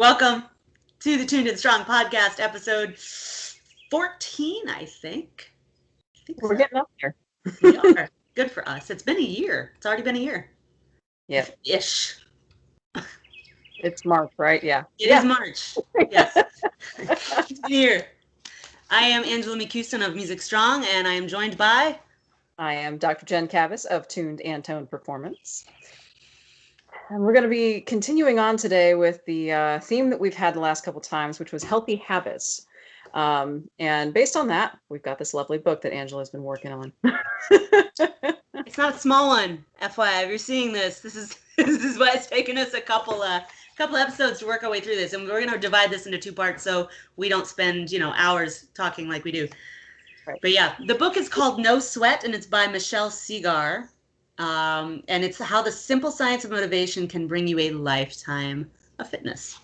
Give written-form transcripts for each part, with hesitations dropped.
Welcome to the Tuned and Strong podcast, episode 14, I think. We're getting up there. We are. Good for us. It's been a year. It's already been a year. Yeah. Ish. It's March, right? Yeah. It is March. Yes. It's been a year. I am Angela McCuiston of Music Strong, and I am joined by... I am Dr. Jen Cavus of Tuned and Toned Performance. And we're going to be continuing on today with the theme that we've had the last couple times, which was healthy habits. And based on that, we've got this lovely book that Angela's been working on. It's not a small one, FYI. If you're seeing this is why it's taken us a couple episodes to work our way through this, and we're going to divide this into two parts so we don't spend hours talking like we do. Right. But yeah, the book is called No Sweat, and it's by Michelle Segar. And it's how the simple science of motivation can bring you a lifetime of fitness.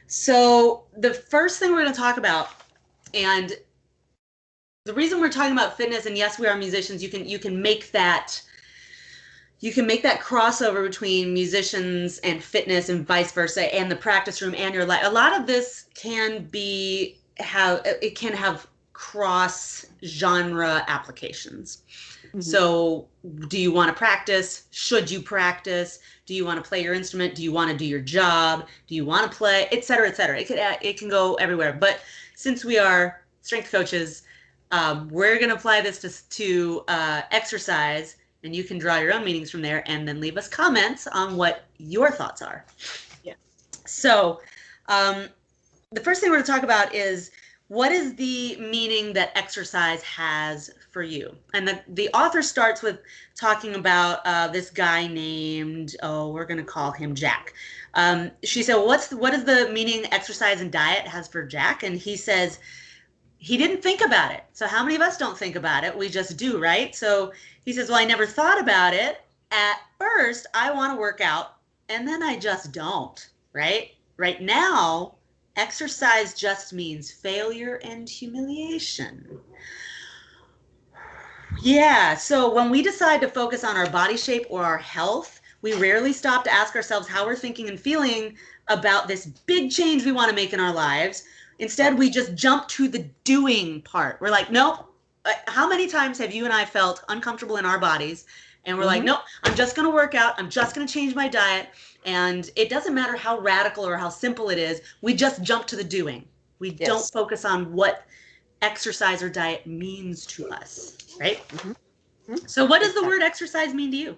So the first thing we're going to talk about, and the reason we're talking about fitness, and yes, we are musicians, you can make that crossover between musicians and fitness and vice versa, and the practice room and your life. A lot of this can have cross genre applications. Mm-hmm. So do you want to practice? Should you practice? Do you want to play your instrument? Do you want to do your job? Do you want to play? Et cetera, et cetera. It can go everywhere. But since we are strength coaches, we're going to apply this to exercise, and you can draw your own meanings from there and then leave us comments on what your thoughts are. Yeah. So the first thing we're going to talk about is, what is the meaning that exercise has for you? And the author starts with talking about this guy named, we're going to call him Jack. She said, well, what is the meaning exercise and diet has for Jack? And he says he didn't think about it. So how many of us don't think about it? We just do, right? So he says, well, I never thought about it. At first, I want to work out, and then I just don't, right? Right now, exercise just means failure and humiliation. Yeah, so when we decide to focus on our body shape or our health, we rarely stop to ask ourselves how we're thinking and feeling about this big change we want to make in our lives. Instead, we just jump to the doing part. We're like, nope. How many times have you and I felt uncomfortable in our bodies? And we're like, nope, I'm just going to work out. I'm just going to change my diet. And it doesn't matter how radical or how simple it is. We just jump to the doing. We don't focus on what exercise or diet means to us, right? Mm-hmm. Mm-hmm. So what does the word exercise mean to you?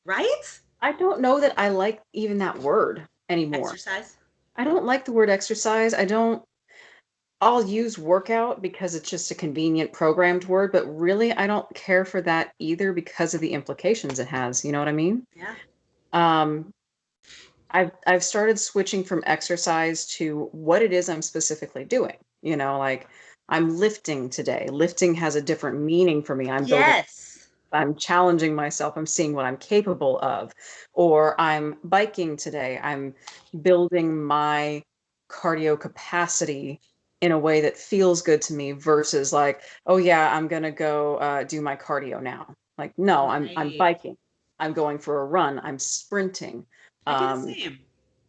Right? I don't know that I like even that word anymore. Exercise? I don't like the word exercise. I'll use workout because it's just a convenient programmed word, but really I don't care for that either because of the implications it has. You know what I mean? Yeah. I've started switching from exercise to what it is I'm specifically doing. Like I'm lifting today. Lifting has a different meaning for me. I'm challenging myself. I'm seeing what I'm capable of. Or I'm biking today. I'm building my cardio capacity in a way that feels good to me versus like, oh yeah, I'm going to go do my cardio now. Like, no, I'm biking. I'm going for a run. I'm sprinting. I do the same.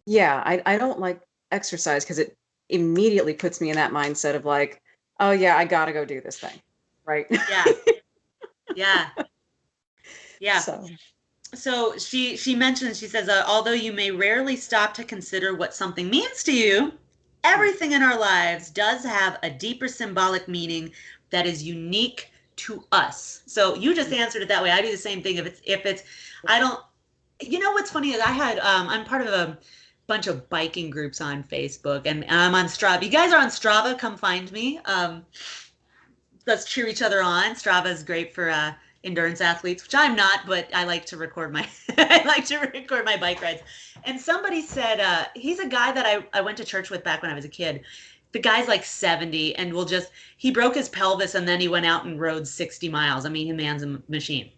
Yeah, I don't like exercise because it immediately puts me in that mindset of like, oh yeah, I got to go do this thing. Right? Yeah. Yeah. Yeah. So she mentions, she says, although you may rarely stop to consider what something means to you, everything in our lives does have a deeper symbolic meaning that is unique to us. So you just answered it that way. I do the same thing. What's funny is I'm part of a bunch of biking groups on Facebook, and I'm on Strava. You guys are on Strava, come find me. Let's cheer each other on. Strava is great for endurance athletes, which I'm not, but I like to record my bike rides. And somebody said, he's a guy that I went to church with back when I was a kid. The guy's like 70 and he broke his pelvis and then he went out and rode 60 miles. I mean, the man's a machine.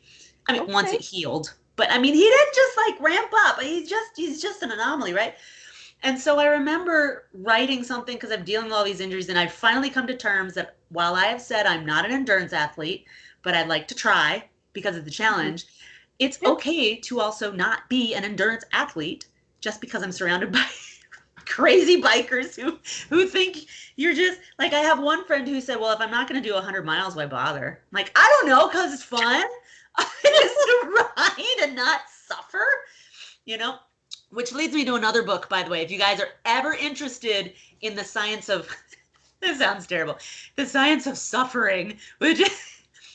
I mean, once it healed, but I mean, he didn't just like ramp up. He's just an anomaly, right? And so I remember writing something because I'm dealing with all these injuries, and I've finally come to terms that while I have said I'm not an endurance athlete, but I'd like to try because of the challenge. It's okay to also not be an endurance athlete just because I'm surrounded by crazy bikers who think you're just like, I have one friend who said, well, if I'm not going to do 100 miles, why bother? I'm like, I don't know, because it's fun. Just to ride and not suffer, you know? Which leads me to another book, by the way. If you guys are ever interested in the science of, this sounds terrible, the science of suffering, which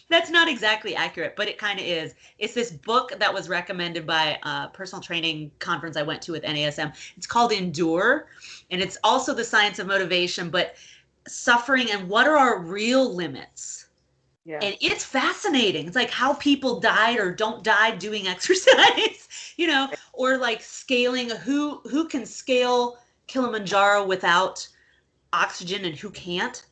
that's not exactly accurate, but it kind of is. It's this book that was recommended by a personal training conference I went to with NASM. It's called Endure, and it's also the science of motivation, but suffering and what are our real limits. Yeah. And it's fascinating. It's like how people died or don't die doing exercise, you know, or like scaling, who can scale Kilimanjaro without oxygen and who can't,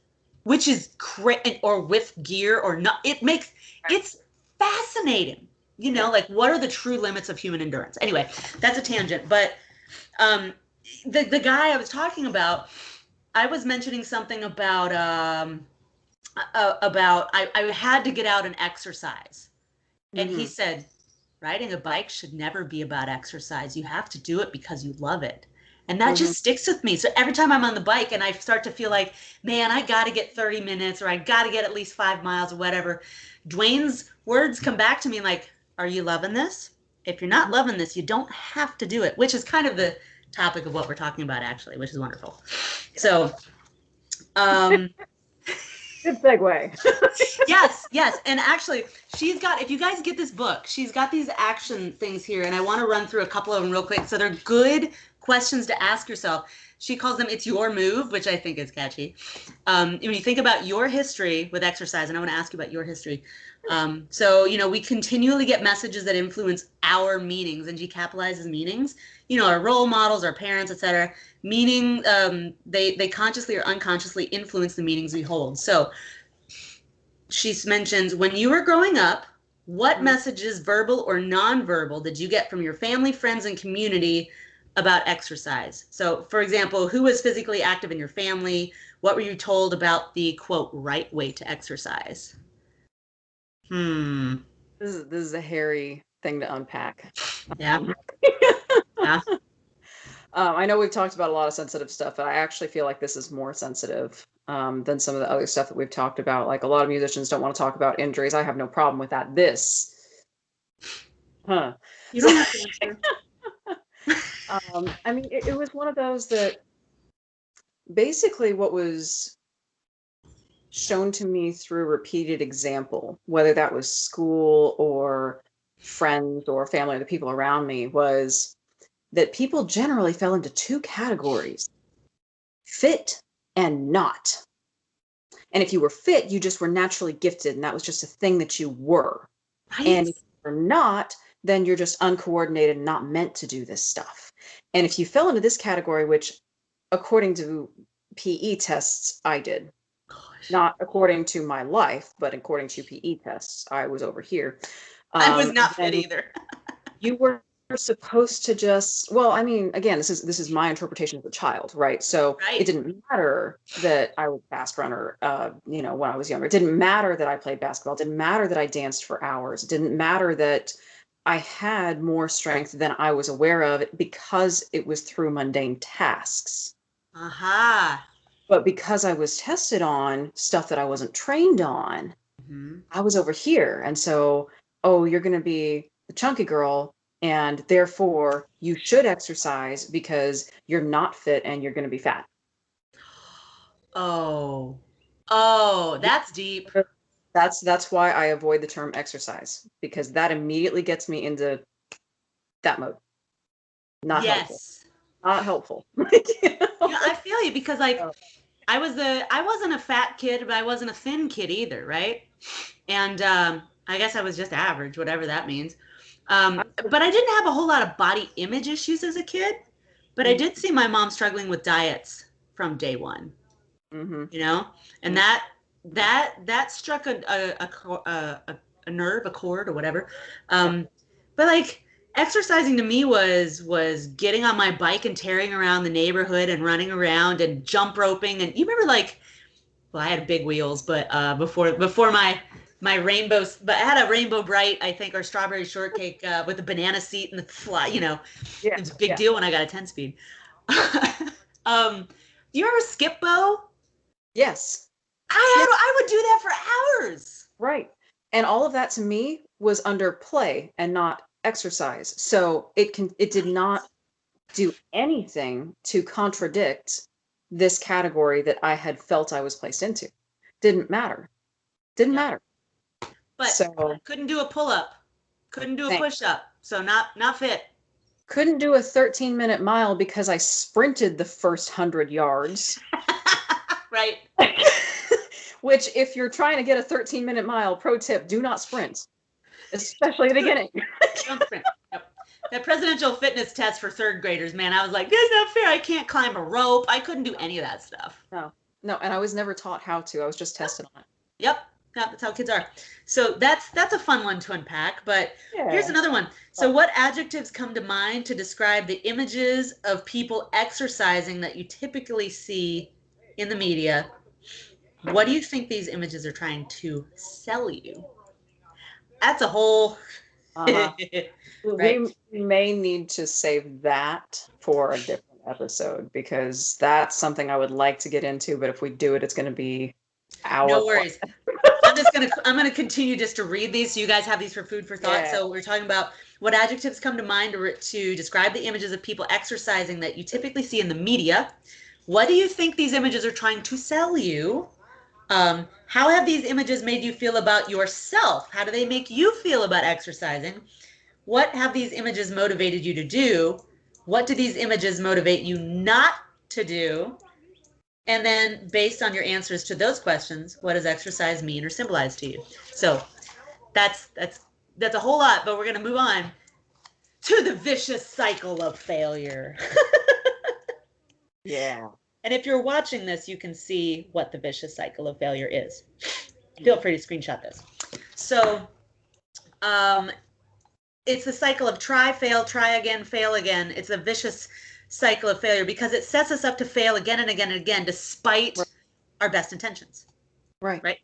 which is crazy, or with gear or not. It's fascinating, you know, like what are the true limits of human endurance? Anyway, that's a tangent, but the guy I was talking about, I was mentioning something about I had to get out and exercise. And he said, riding a bike should never be about exercise. You have to do it because you love it. And that just sticks with me. So every time I'm on the bike and I start to feel like, man, I got to get 30 minutes or I got to get at least 5 miles or whatever, Dwayne's words come back to me like, are you loving this? If you're not loving this, you don't have to do it, which is kind of the topic of what we're talking about, actually, which is wonderful. So, good segue. Yes. And actually, she's got, if you guys get this book, she's got these action things here, and I want to run through a couple of them real quick. So they're good questions to ask yourself. She calls them It's Your Move, which I think is catchy. When you think about your history with exercise, and I want to ask you about your history. So, you know, we continually get messages that influence our meanings, and she capitalizes meanings. You know, our role models, our parents, etc. Meaning, they consciously or unconsciously influence the meanings we hold. So she mentions, when you were growing up, what messages, verbal or nonverbal, did you get from your family, friends, and community about exercise? So, for example, who was physically active in your family? What were you told about the, quote, right way to exercise? This is a hairy thing to unpack. Yeah. Yeah. I know we've talked about a lot of sensitive stuff, but I actually feel like this is more sensitive than some of the other stuff that we've talked about. Like a lot of musicians don't want to talk about injuries. I have no problem with that. You don't have to answer. I mean, it was one of those that basically what was shown to me through repeated example, whether that was school or friends or family or the people around me, was that people generally fell into two categories: fit and not. And if you were fit, you just were naturally gifted, and that was just a thing that you were. Right. And if you're not, then you're just uncoordinated and not meant to do this stuff. And if you fell into this category, which according to PE tests, I did, not according to my life, but according to PE tests, I was over here. I was not fit either. You were supposed to just, well, I mean, again, this is my interpretation as a child, right? So It didn't matter that I was a fast runner, you know, when I was younger. It didn't matter that I played basketball. It didn't matter that I danced for hours. It didn't matter that I had more strength than I was aware of, because it was through mundane tasks. Aha. But because I was tested on stuff that I wasn't trained on, I was over here. And so, oh, you're going to be the chunky girl, and therefore you should exercise because you're not fit and you're going to be fat. Oh, that's deep. That's why I avoid the term exercise, because that immediately gets me into that mode. Not helpful. Not helpful. You know, I feel you, because like I wasn't a fat kid, but I wasn't a thin kid either, right? And I guess I was just average, whatever that means. But I didn't have a whole lot of body image issues as a kid, but I did see my mom struggling with diets from day one. You know, and that struck a nerve, a chord, or whatever. But like, exercising to me was getting on my bike and tearing around the neighborhood and running around and jump roping. And you remember, like, well, I had big wheels, but before my my rainbow, but I had a Rainbow Bright, I think, or strawberry shortcake with a banana seat and the fly, Yeah. it's a big deal when I got a 10-speed. Do you ever skip bow? Yes. I would do that for hours. Right. And all of that to me was under play and not exercise. So it did not do anything to contradict this category that I had felt I was placed into. Didn't matter. Didn't matter. But so couldn't do a pull-up. Couldn't do a push-up. So not fit. Couldn't do a 13-minute mile because I sprinted the first 100 yards. Right. Which, if you're trying to get a 13-minute mile, pro tip, do not sprint. Especially at the beginning. Don't sprint. Yep. That presidential fitness test for third graders, man, I was like, that's not fair. I can't climb a rope. I couldn't do any of that stuff. No, and I was never taught how to. I was just tested on it. Yep. That's how kids are. So that's a fun one to unpack, but here's another one. So what adjectives come to mind to describe the images of people exercising that you typically see in the media? What do you think these images are trying to sell you? That's a whole... Right? We may need to save that for a different episode, because that's something I would like to get into, but if we do it, it's going to be No worries. I'm gonna continue just to read these so you guys have these for food for thought. Yeah. So we're talking about what adjectives come to mind to describe the images of people exercising that you typically see in the media. What do you think these images are trying to sell you? How have these images made you feel about yourself? How do they make you feel about exercising? What have these images motivated you to do? What do these images motivate you not to do? And then based on your answers to those questions, what does exercise mean or symbolize to you? So that's a whole lot, but we're going to move on to the vicious cycle of failure. Yeah. And if you're watching this, you can see what the vicious cycle of failure is. Feel free to screenshot this. So it's the cycle of try, fail, try again, fail again. It's a vicious cycle of failure because it sets us up to fail again and again and again, despite our best intentions. Right.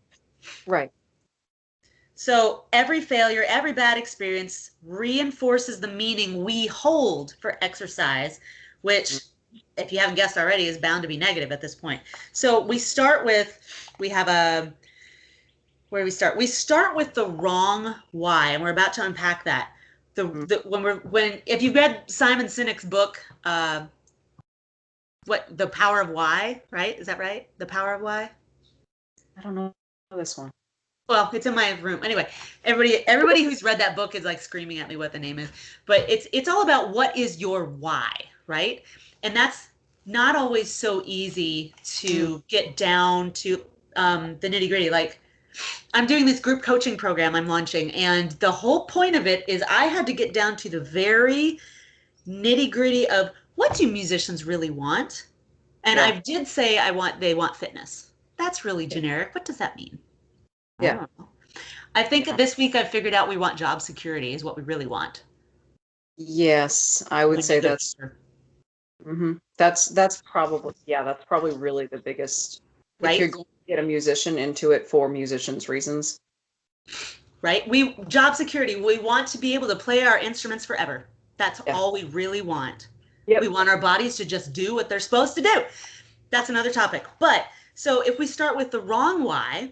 So every failure, every bad experience reinforces the meaning we hold for exercise, which, if you haven't guessed already, is bound to be negative at this point. So we start with, where do we start? We start with the wrong why, and we're about to unpack that. If you've read Simon Sinek's book, The Power of Why, right? Is that right? The Power of Why? I don't know this one. Well, it's in my room. Anyway, everybody who's read that book is like screaming at me what the name is. But it's all about what is your why, right? And that's not always so easy to get down to the nitty-gritty. Like, I'm doing this group coaching program I'm launching, and the whole point of it is I had to get down to the very nitty-gritty of what do musicians really want? And I did say they want fitness. That's really generic. What does that mean? Yeah. I think this week I've figured out we want job security is what we really want. Yes, I would say that's that's probably really the biggest. Right. If you're going to get a musician into it for musicians' reasons. Right. Job security. We want to be able to play our instruments forever. That's all we really want. Yep. We want our bodies to just do what they're supposed to do. That's another topic. But so if we start with the wrong why,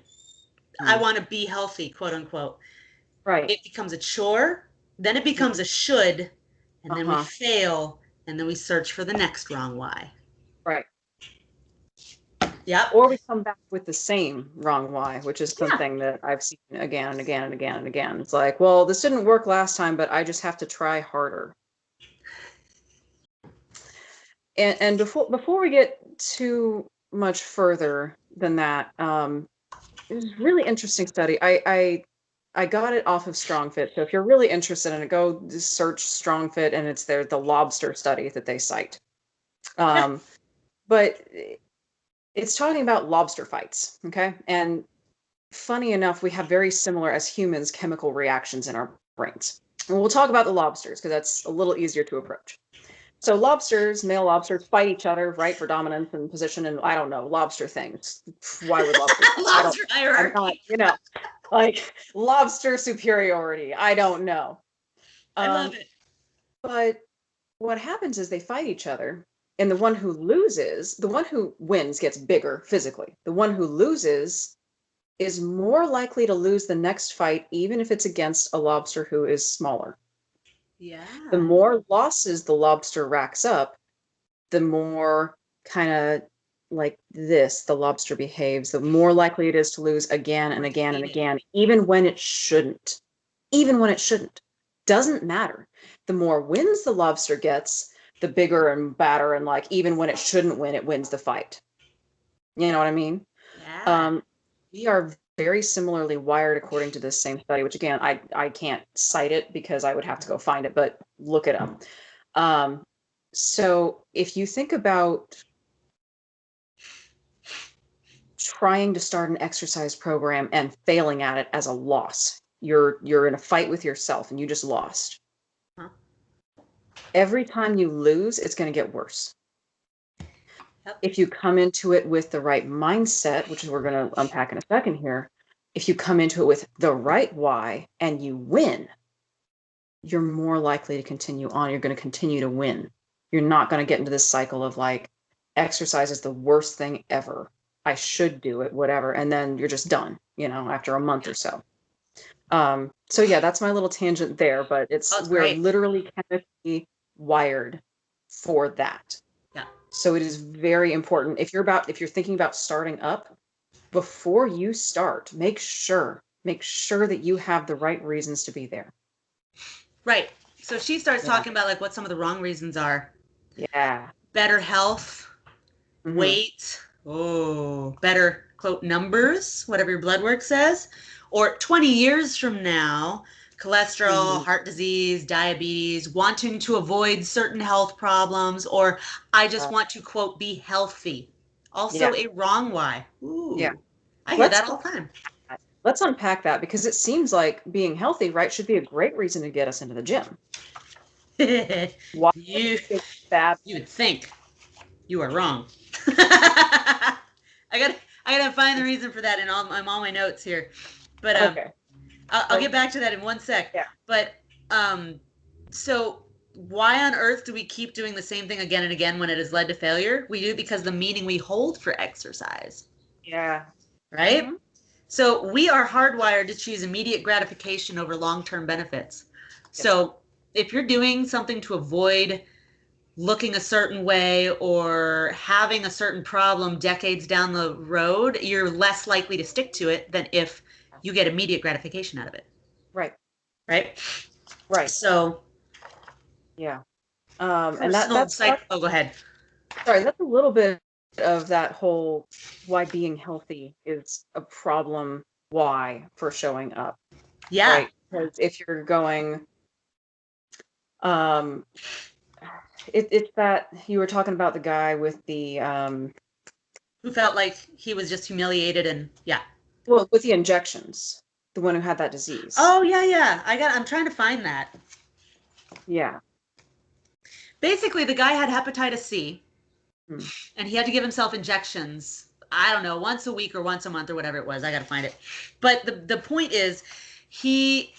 I want to be healthy, quote unquote. Right. It becomes a chore, then it becomes a should, and then we fail, and then we search for the next wrong why. Right. Yeah. Or we come back with the same wrong why, which is something that I've seen again and again and again and again. It's like, well, this didn't work last time, but I just have to try harder. And before we get too much further than that, it was a really interesting study. I got it off of StrongFit. So if you're really interested in it, go search StrongFit, and it's the lobster study that they cite. But it's talking about lobster fights, okay? And funny enough, we have very similar, as humans, chemical reactions in our brains. And we'll talk about the lobsters because that's a little easier to approach. So male lobsters fight each other, right, for dominance and position, and I don't know, lobster things. Why would lobsters? Lobster hierarchy. Like lobster superiority. I don't know. I love it. But what happens is they fight each other, and the one who wins gets bigger physically. The one who loses is more likely to lose the next fight, even if it's against a lobster who is smaller. Yeah. The more losses the lobster racks up, the more kind of like this the lobster behaves, the more likely it is to lose again and again and again, even when it shouldn't. Even when it shouldn't. Doesn't matter. The more wins the lobster gets, the bigger and badder, and like even when it shouldn't win, it wins the fight. You know what I mean? Yeah. We are very similarly wired according to this same study, which again, I can't cite it because I would have to go find it, but look it up. So if you think about trying to start an exercise program and failing at it as a loss, you're in a fight with yourself and you just lost. Huh. Every time you lose, it's going to get worse. Yep. If you come into it with the right mindset, which is we're going to unpack in a second here, if you come into it with the right why and you win, you're more likely to continue on. You're going to continue to win. You're not going to get into this cycle of like, exercise is the worst thing ever. I should do it, whatever. And then you're just done, after a month or so. So yeah, that's my little tangent there, but we're great. literally chemically wired for that. Yeah. So it is very important if you're thinking about starting up, before you start, make sure that you have the right reasons to be there. Right. So she starts talking about like what some of the wrong reasons are. Yeah. Better health, weight, better quote numbers, whatever your blood work says, or 20 years from now, cholesterol, heart disease, diabetes, wanting to avoid certain health problems, or I just want to quote be healthy. Also a wrong why. Ooh. Yeah. I hear that all the time. Let's unpack that because it seems like being healthy, right, should be a great reason to get us into the gym. Why you would think you are wrong. I gotta find the reason for that in all my notes here, but okay. I'll get back to that in one sec. Yeah. But so why on earth do we keep doing the same thing again and again when it has led to failure? We do it because the meaning we hold for exercise. Yeah. Right. Mm-hmm. So we are hardwired to choose immediate gratification over long-term benefits. So if you're doing something to avoid looking a certain way or having a certain problem decades down the road, you're less likely to stick to it than if you get immediate gratification out of it. Right. So yeah. And that's go ahead. Sorry, that's a little bit of that whole why being healthy is a problem why for showing up. Yeah. Right? Because if you're going it's that you were talking about the guy with the who felt like he was just humiliated and well, with the injections, the one who had that disease. Oh yeah. I'm trying to find that. Yeah. Basically, the guy had hepatitis C, and he had to give himself injections. I don't know, once a week or once a month or whatever it was. I got to find it. But the point is, he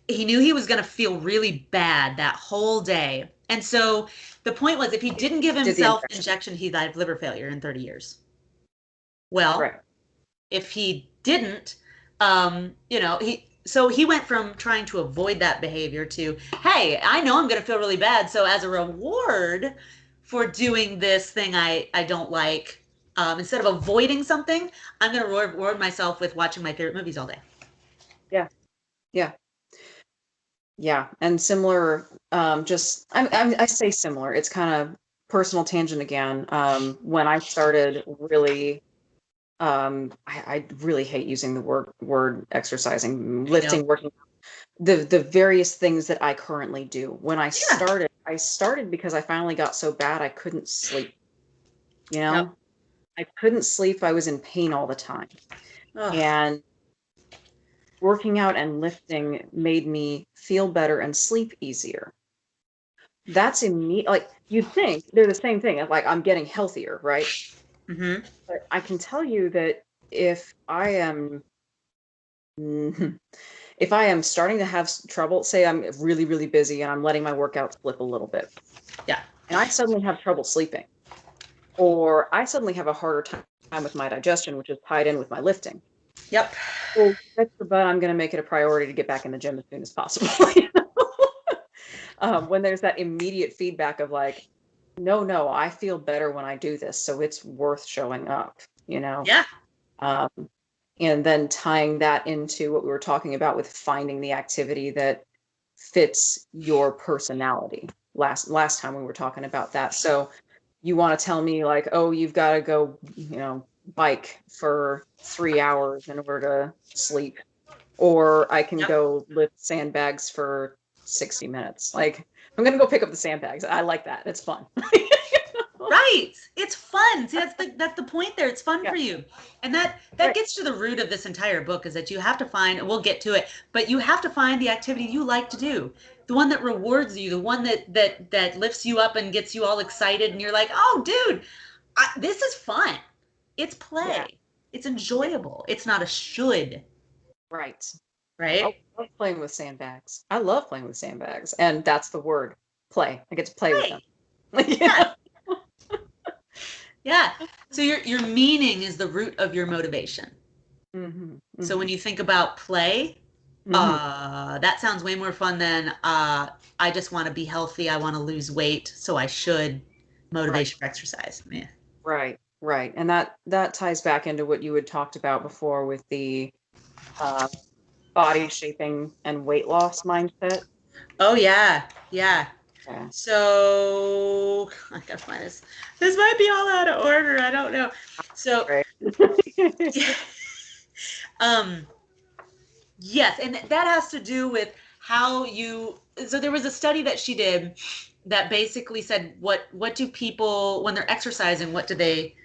knew he was going to feel really bad that whole day. And so the point was, if he didn't give himself injection, he died of liver failure in 30 years. Well, if he didn't, he went from trying to avoid that behavior to, hey, I know I'm going to feel really bad. So as a reward for doing this thing I don't like, instead of avoiding something, I'm going to reward myself with watching my favorite movies all day. Yeah. And similar, I say similar, it's kind of personal tangent again. When I started really, I really hate using the word exercising, lifting, working, the various things that I currently do. When I started because I finally got so bad I couldn't sleep. I couldn't sleep. I was in pain all the time. And working out and lifting made me feel better and sleep easier. That's like you'd think they're the same thing. Like I'm getting healthier, right? But I can tell you that if I am Mhm. If I am starting to have trouble, say I'm really, really busy and I'm letting my workout slip a little bit, Yeah. and I suddenly have trouble sleeping, or I suddenly have a harder time with my digestion, which is tied in with my lifting. Yep. Well, that's the but I'm gonna make it a priority to get back in the gym as soon as possible. You know? When there's that immediate feedback of like, no, no, I feel better when I do this, so it's worth showing up, you know? Yeah. Um, and then tying that into what we were talking about with finding the activity that fits your personality. Last time we were talking about that. So you want to tell me like, oh, you've got to go, bike for 3 hours in order to sleep, or I can Yep. go lift sandbags for 60 minutes. Like, I'm gonna go pick up the sandbags. I like that. It's fun. Right. It's fun. See, that's the point there. It's fun Yeah. for you. And that Right. gets to the root of this entire book, is that you have to find, and we'll get to it, but you have to find the activity you like to do. The one that rewards you, the one that lifts you up and gets you all excited and you're like, "Oh, dude, this is fun." It's Yeah. play. It's enjoyable. It's not a should, Right. right? Oh, I love playing with sandbags. I love playing with sandbags, and that's the word, play. I get to play with them. Play. You Yeah. know? Yeah. So your meaning is the root of your motivation. Mhm, So when mhm, you think about play, mhm. that sounds way more fun than I just want to be healthy, I want to lose weight, so I should Right, motivation for exercise. Yeah. right, right, and that ties back into what you had talked about before with the, uh, body shaping and weight loss mindset. Oh yeah, yeah. Yeah, So I gotta find this. This might be all out of order. I don't know. So right. um, yes, and that has to do with how you. So there was a study that she did that basically said what do people when they're exercising, what do they,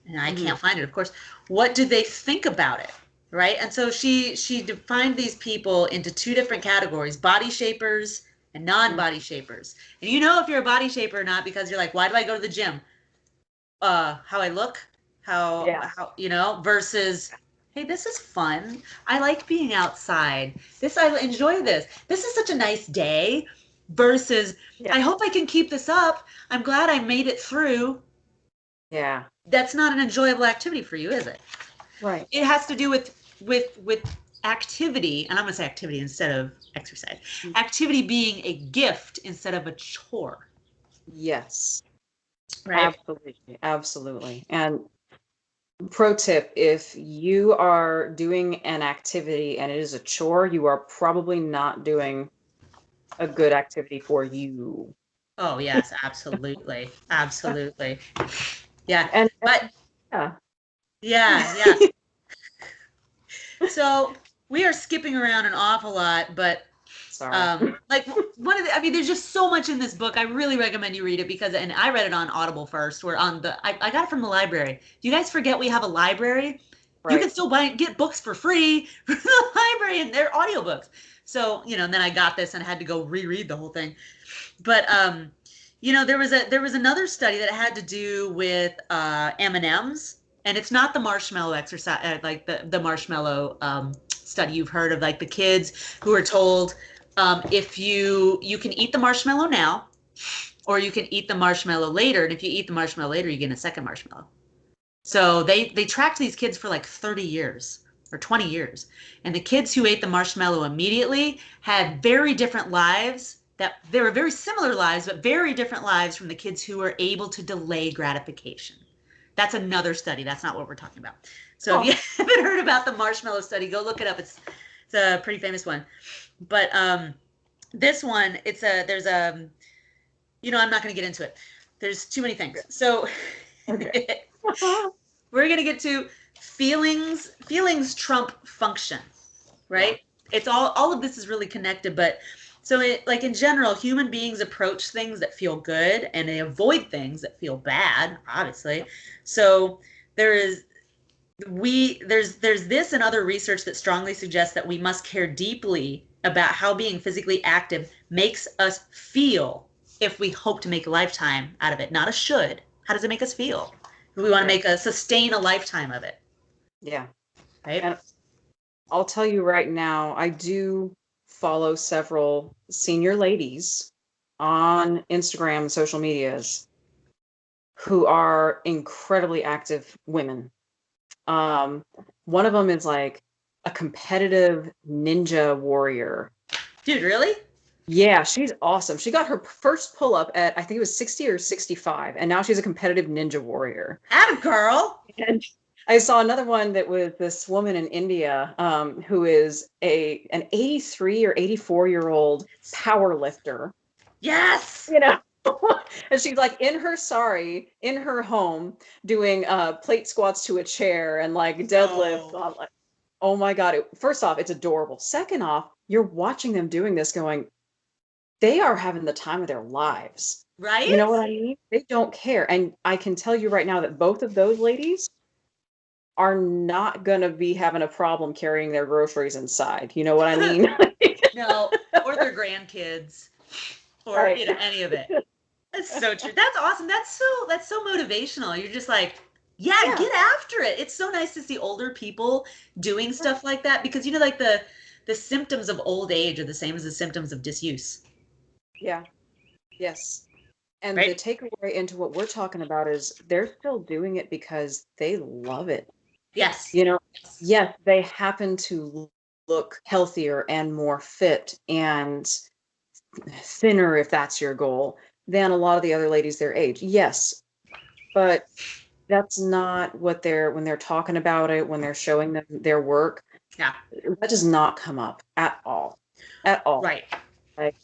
and I Mhm, can't find it, of course, what do they think about it, right? And so she defined these people into two different categories: body shapers and mm, non-body shapers. And you know if you're a body shaper or not because you're like, why do I go to the gym? How I look, yeah, versus, hey, this is fun. I like being outside. I enjoy this. This is such a nice day. Versus, yeah, I hope I can keep this up. I'm glad I made it through. yeah, That's not an enjoyable activity for you, is it? right. It has to do with activity, and I'm going to say activity instead of exercise. Mm, Activity being a gift instead of a chore, yes, right? absolutely, absolutely, and pro tip, if you are doing an activity and it is a chore, you are probably not doing a good activity for you. Oh, yes, absolutely. Absolutely. Yeah. And But yeah. yeah, yeah. So we are skipping around an awful lot, but Sorry. like one of the, I mean, there's just so much in this book. I really recommend you read it because, and I read it on Audible first, where I got it from the library. Do you guys forget we have a library? You can Right. still get books for free from the library, and they're audiobooks. So, and then I got this and I had to go reread the whole thing. But there was another study that had to do with M&Ms, and it's not the marshmallow exercise, like the marshmallow study you've heard of, like the kids who are told, if you can eat the marshmallow now, or you can eat the marshmallow later, and if you eat the marshmallow later, you get a second marshmallow. So they tracked these kids for like 30 years or 20 years. And the kids who ate the marshmallow immediately had very different lives. That they were very similar lives, but very different lives from the kids who were able to delay gratification. That's another study. That's not what we're talking about. So if you Oh, haven't heard about the marshmallow study, go look it up. It's a pretty famous one. But this one, there's a, I'm not going to get into it. There's too many things. So okay. we're going to get to feelings trump function, Yeah. right? It's all of this is really connected, but so like in general, human beings approach things that feel good and they avoid things that feel bad, obviously. So there is there's this and other research that strongly suggests that we must care deeply about how being physically active makes us feel if we hope to make a lifetime out of it, not a should. How does it make us feel? We want to Right. sustain a lifetime of it, Yeah. right? And I'll tell you right now, I do follow several senior ladies on Instagram and social medias who are incredibly active women. One of them is like a competitive ninja warrior. Dude, really? Yeah, she's awesome. She got her first pull up at, I think it was 60 or 65, and now she's a competitive ninja warrior. Atta girl. And I saw another one that was this woman in India, who is an 83 or 84-year-old power lifter. Yes. You know, and she's like in her sari in her home doing plate squats to a chair and like deadlift. No. Like, oh my God. First off, it's adorable. Second off, you're watching them doing this going, they are having the time of their lives. Right? You know what I mean? They don't care. And I can tell you right now that both of those ladies are not going to be having a problem carrying their groceries inside. You know what I mean? No, or their grandkids, or Right. any of it. That's so true. That's awesome. That's so motivational. You're just like, yeah, get after it. It's so nice to see older people doing stuff like that because like the symptoms of old age are the same as the symptoms of disuse. Yeah. Yes. And right? The takeaway into what we're talking about is they're still doing it because they love it. Yes. Yes, they happen to look healthier and more fit and thinner, if that's your goal, than a lot of the other ladies their age. Yes, but that's not what when they're talking about it, when they're showing them their work. Yeah. That does not come up at all. At all. Right. Like,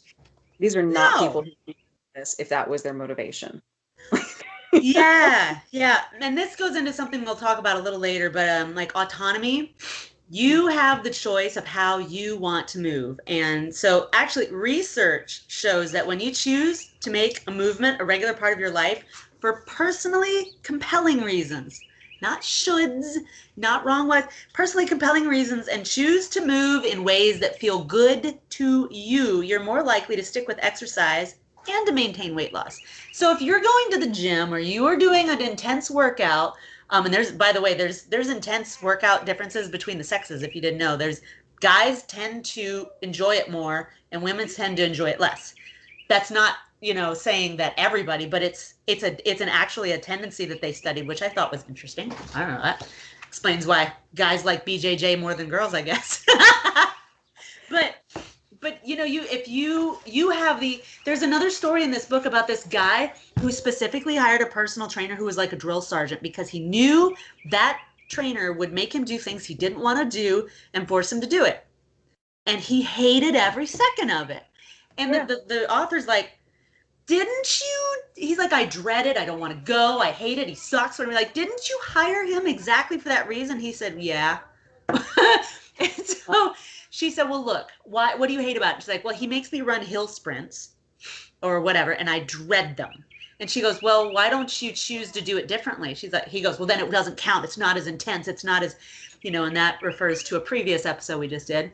these are not people who do this if that was their motivation. Yeah. And this goes into something we'll talk about a little later, but like autonomy, you have the choice of how you want to move. And so actually research shows that when you choose to make a movement a regular part of your life for personally compelling reasons, not shoulds, not wrong with, personally compelling reasons, and choose to move in ways that feel good to you, you're more likely to stick with exercise and to maintain weight loss. So if you're going to the gym or you are doing an intense workout, and there's, by the way, there's intense workout differences between the sexes. If you didn't know, there's guys tend to enjoy it more and women tend to enjoy it less. That's not, saying that everybody, but it's actually a tendency that they studied, which I thought was interesting. I don't know, that explains why guys like BJJ more than girls, I guess. But you have there's another story in this book about this guy who specifically hired a personal trainer who was like a drill sergeant because he knew that trainer would make him do things he didn't want to do and force him to do it. And he hated every second of it. And the author's like, he's like, I dread it. I don't want to go. I hate it. He sucks. Whatever. Like, didn't you hire him exactly for that reason? He said, yeah. And so she said, well, look, what do you hate about it? She's like, well, he makes me run hill sprints or whatever, and I dread them. And she goes, well, why don't you choose to do it differently? He goes, well, then it doesn't count. It's not as intense. It's not as, and that refers to a previous episode we just did.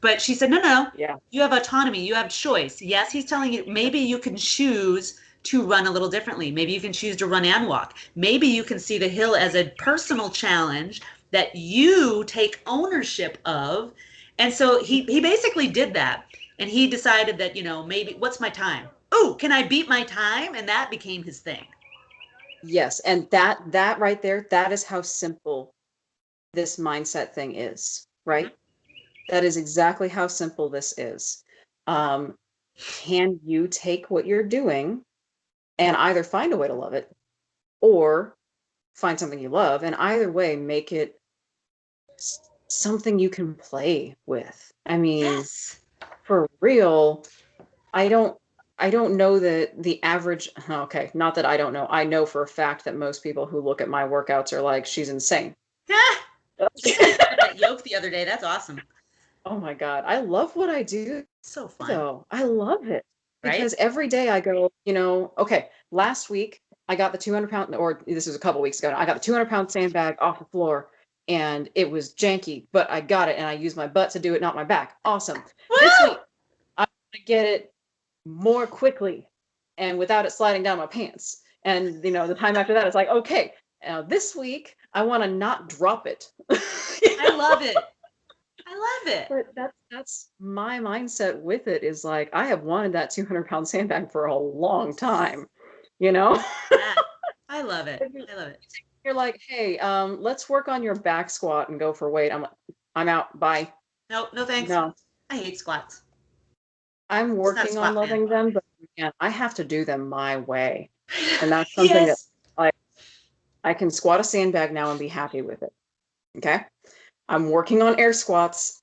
But she said, no, you have autonomy. You have choice. Yes, he's telling you, maybe you can choose to run a little differently. Maybe you can choose to run and walk. Maybe you can see the hill as a personal challenge that you take ownership of. And so he basically did that. And he decided that, maybe, what's my time? Oh, can I beat my time? And that became his thing. Yes. And that right there, that is how simple this mindset thing is, right? Mm-hmm. That is exactly how simple this is. Can you take what you're doing and either find a way to love it or find something you love, and either way, make it something you can play with? I mean, for real, I don't know that the average, okay, not that I don't know. I know for a fact that most people who look at my workouts are like, she's insane. You did that yoke the other day. That's awesome. Oh my God. I love what I do. So fun. Though. I love it. Because every day I go, okay, last week I got the 200-pound, or this was a couple weeks ago, I got the 200-pound sandbag off the floor and it was janky, but I got it and I used my butt to do it, not my back. Awesome. Woo! This week I want to get it more quickly and without it sliding down my pants. And, the time after that, it's like, okay, now this week I want to not drop it. I love it. I love it. But that's my mindset with it is like, I have wanted that 200-pound sandbag for a long time, you know? Yeah. I love it. I love it. You're like, hey, let's work on your back squat and go for weight. I'm like, I'm out. Bye. Nope, no thanks. No. I hate squats. I'm Just not a working on squat fan. loving them, but man, I have to do them my way. And that's something that Yes. like I can squat a sandbag now and be happy with it. Okay. I'm working on air squats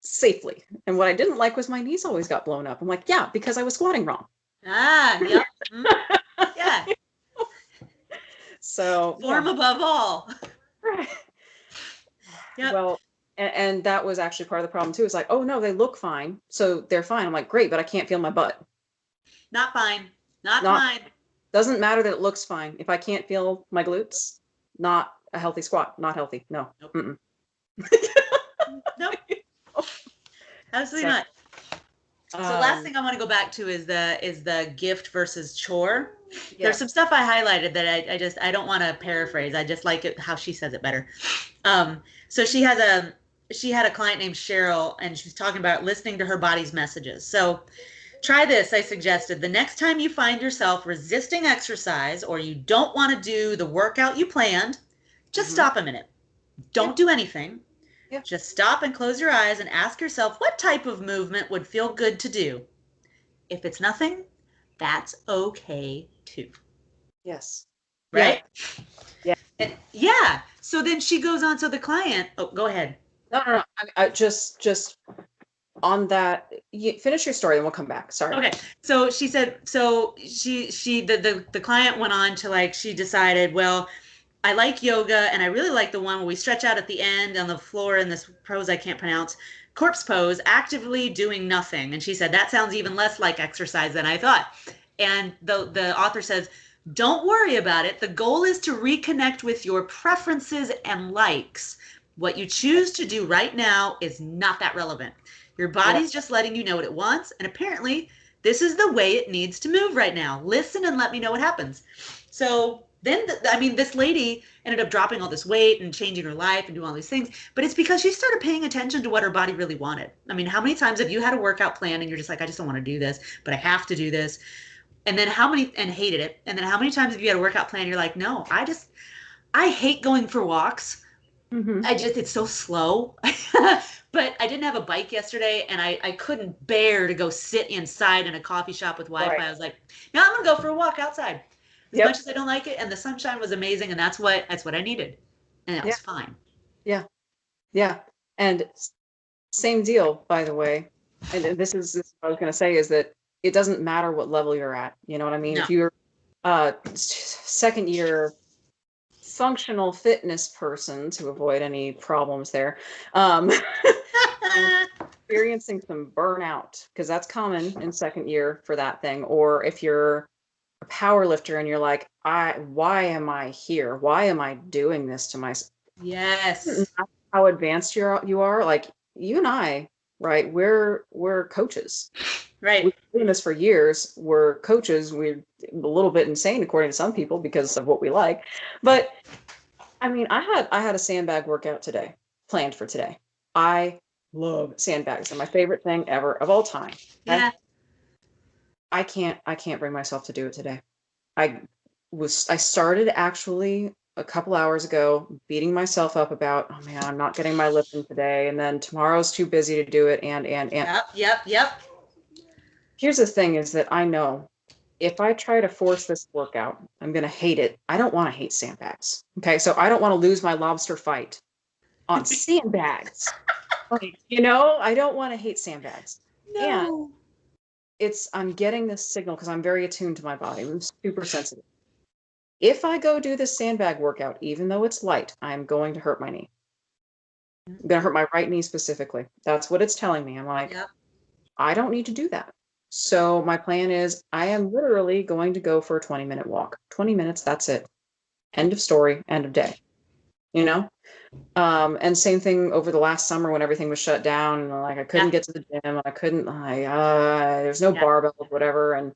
safely. And what I didn't like was my knees always got blown up. I'm like, yeah, because I was squatting wrong. Ah, yep. Yeah. So Form above all. right. Yep. Well, and that was actually part of the problem too. It's like, oh no, they look fine. So they're fine. I'm like, great, but I can't feel my butt. Not fine. Not Not fine. Doesn't matter that it looks fine. If I can't feel my glutes, not a healthy squat. Not healthy. No. Nope. Mm-mm. Nope. Absolutely So, not. So last thing I want to go back to is the gift versus chore. yes. There's some stuff I highlighted that I don't want to paraphrase. I just like it how she says it better. So she had a client named Cheryl, and she's talking about listening to her body's messages. So try this, I suggested. The next time you find yourself resisting exercise or you don't want to do the workout you planned, just stop a minute. Don't do anything. Yeah. Just stop and close your eyes and ask yourself what type of movement would feel good to do. If it's nothing, that's okay too. Yes. Right? Yeah. Yeah. So then she goes on. So the client, oh, go ahead. No. I just on that. You finish your story, and we'll come back. Sorry. Okay. So she said. So the client went on to like. She decided. Well, I like yoga, and I really like the one where we stretch out at the end on the floor in this pose I can't pronounce, corpse pose, actively doing nothing. And she said that sounds even less like exercise than I thought. And the author says, don't worry about it. The goal is to reconnect with your preferences and likes. What you choose to do right now is not that relevant. Your body's just letting you know what it wants, and apparently this is the way it needs to move right now. Listen and let me know what happens. So then, this lady ended up dropping all this weight and changing her life and doing all these things, but it's because she started paying attention to what her body really wanted. I mean, how many times have you had a workout plan and you're just like, I just don't want to do this, but I have to do this? And then and hated it. And then how many times have you had a workout plan and you're like, no, I hate going for walks. Mm-hmm. It's so slow. But I didn't have a bike yesterday, and I couldn't bear to go sit inside in a coffee shop with Wi-Fi. Right. I was like, no, I'm gonna go for a walk outside. As much as I don't like it, and the sunshine was amazing, and that's what I needed, and that was fine. Yeah, and same deal, by the way. And this is what I was gonna say is that it doesn't matter what level you're at. You know what I mean? No. If you're second year functional fitness person, to avoid any problems there, experiencing some burnout, because that's common in second year for that thing. Or if you're a power lifter and you're like, why am I here? Why am I doing this to myself? Yes. How advanced you are. Like you and I, right? We're coaches. Right. We've been doing this for years. We're coaches. We're a little bit insane according to some people because of what we like. But I mean, I had a sandbag workout today, planned for today. I love sandbags. They're my favorite thing ever of all time. Yeah. I can't bring myself to do it today. I started actually a couple hours ago beating myself up about, oh man, I'm not getting my lifting today. And then tomorrow's too busy to do it. And. Yep. Here's the thing is that I know if I try to force this workout, I'm going to hate it. I don't want to hate sandbags. Okay. So I don't want to lose my lobster fight on sandbags. Like, I don't want to hate sandbags. No. And I'm getting this signal because I'm very attuned to my body. I'm super sensitive. If I go do this sandbag workout, even though it's light, I'm going to hurt my knee. I'm going to hurt my right knee specifically. That's what it's telling me. I'm like, I don't need to do that. So my plan is I am literally going to go for a 20-minute walk. 20 minutes, that's it. End of story, end of day. And same thing over the last summer when everything was shut down and like I couldn't get to the gym. I couldn't, there's no barbell, whatever. And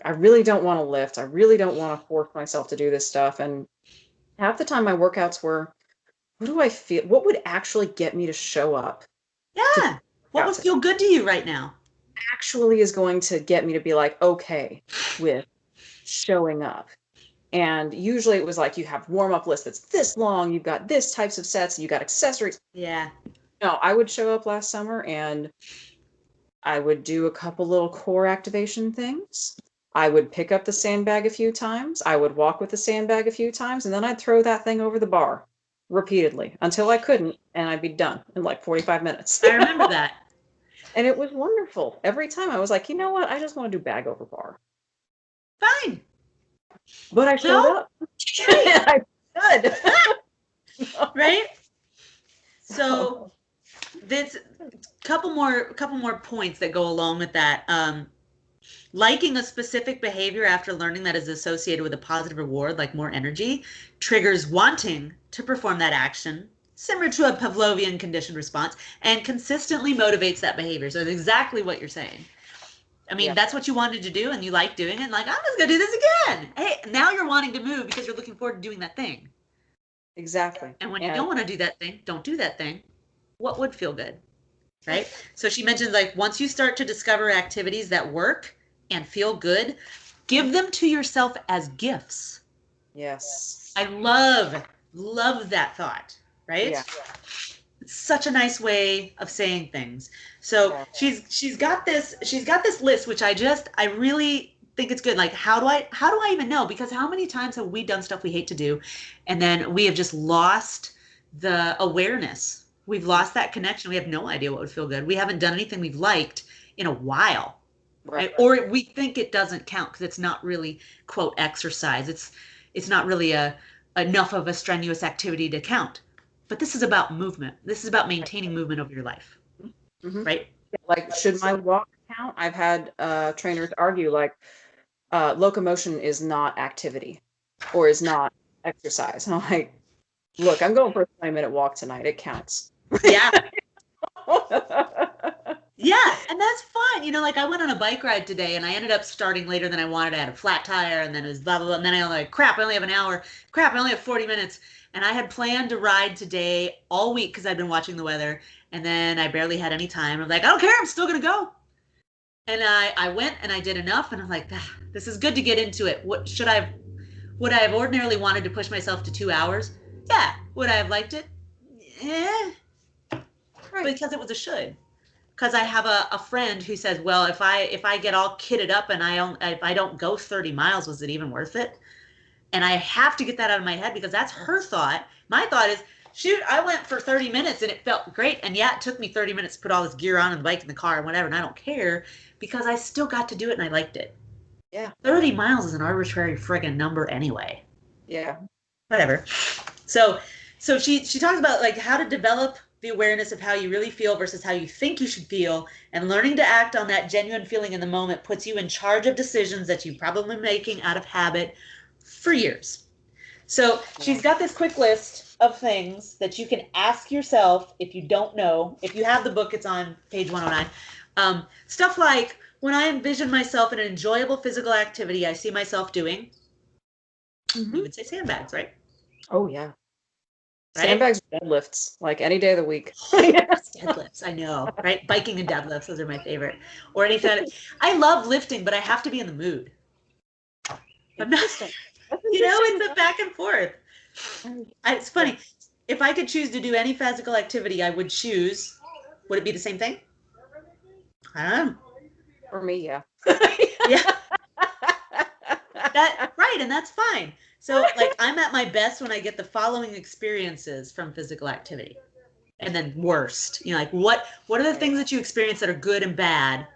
I really don't want to lift. I really don't want to force myself to do this stuff. And half the time my workouts were, what do I feel? What would actually get me to show up Yeah. What would feel good to you right now? Actually is going to get me to be like, okay with showing up. And usually it was like you have warm-up list that's this long, you've got this types of sets, you got accessories. Yeah. No, I would show up last summer and I would do a couple little core activation things. I would pick up the sandbag a few times. I would walk with the sandbag a few times, and then I'd throw that thing over the bar repeatedly until I couldn't, and I'd be done in like 45 minutes. I remember that. And it was wonderful. Every time I was like, you know what? I just want to do bag over bar. Fine. But I showed up. I could. Right? So there's couple more points that go along with that. Liking a specific behavior after learning that is associated with a positive reward, like more energy, triggers wanting to perform that action, similar to a Pavlovian conditioned response, and consistently motivates that behavior. So it's exactly what you're saying. I mean, that's what you wanted to do and you like doing it. And like, I'm just going to do this again. Hey, now you're wanting to move because you're looking forward to doing that thing. Exactly. And when you don't want to do that thing, don't do that thing. What would feel good? Right? So she mentions like once you start to discover activities that work and feel good, give them to yourself as gifts. Yes. I love that thought, right? Yeah. It's such a nice way of saying things. So she's got this list, which I really think it's good. Like, how do I even know? Because how many times have we done stuff we hate to do, and then we have just lost the awareness. We've lost that connection. We have no idea what would feel good. We haven't done anything we've liked in a while, right? Or we think it doesn't count because it's not really quote exercise. It's not really enough of a strenuous activity to count. But this is about movement. This is about maintaining movement over your life, right? Like, should my walk count? I've had trainers argue like locomotion is not activity or is not exercise. And I'm like, look, I'm going for a 20-minute walk tonight. It counts. Yeah. Yeah, and that's fine. You know, like I went on a bike ride today and I ended up starting later than I wanted. I had a flat tire and then it was blah, blah, blah. And then I was like, crap, I only have an hour. Crap, I only have 40 minutes. And I had planned to ride today all week because I'd been watching the weather. And then I barely had any time. I'm like, I don't care. I'm still going to go. And I went and I did enough. And I'm like, this is good to get into it. Would I have ordinarily wanted to push myself to 2 hours? Yeah. Would I have liked it? Yeah. Right. Because it was a should. Because I have a friend who says, well, if I get all kitted up and if I don't go 30 miles, was it even worth it? And I have to get that out of my head because that's her thought. My thought is, shoot, I went for 30 minutes and it felt great. And yeah, it took me 30 minutes to put all this gear on and the bike in the car and whatever. And I don't care because I still got to do it and I liked it. Yeah. 30 miles is an arbitrary friggin' number anyway. Yeah. Whatever. So she talks about like how to develop the awareness of how you really feel versus how you think you should feel, and learning to act on that genuine feeling in the moment puts you in charge of decisions that you've probably been making out of habit for years. So she's got this quick list of things that you can ask yourself if you don't know. If you have the book, it's on page 109. Stuff like, when I envision myself in an enjoyable physical activity I see myself doing, you would say sandbags, right? Oh, yeah. Right? Sandbags, deadlifts, like any day of the week. Deadlifts, I know, right? Biking and deadlifts, those are my favorite. Or anything. I love lifting, but I have to be in the mood. I'm not, it's a back and forth. It's funny. If I could choose to do any physical activity, I would choose. Would it be the same thing? I don't know. For me, yeah. Yeah. Right, and that's fine. So, like, I'm at my best when I get the following experiences from physical activity. And then worst. Like, what are the things that you experience that are good and bad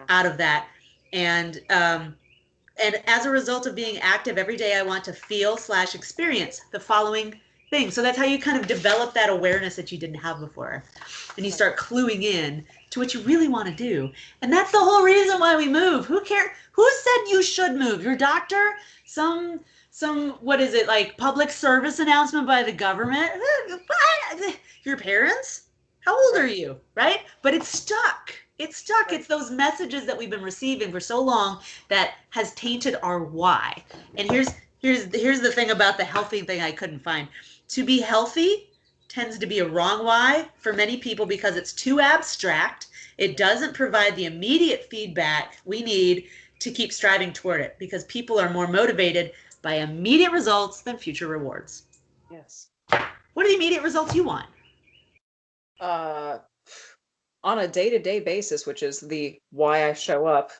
out of that? And as a result of being active every day, I want to feel/experience the following things. So that's how you kind of develop that awareness that you didn't have before. And you start cluing in to what you really want to do. And that's the whole reason why we move. Who cares? Who said you should move? Your doctor? Some what is it, like public service announcement by the government? Your parents? How old are you? Right? But it's stuck. It's stuck. It's those messages that we've been receiving for so long that has tainted our why. And here's the thing about the healthy thing I couldn't find. To be healthy tends to be a wrong why for many people because it's too abstract. It doesn't provide the immediate feedback we need to keep striving toward it because people are more motivated by immediate results than future rewards. Yes. What are the immediate results you want? On a day-to-day basis, which is the why I show up,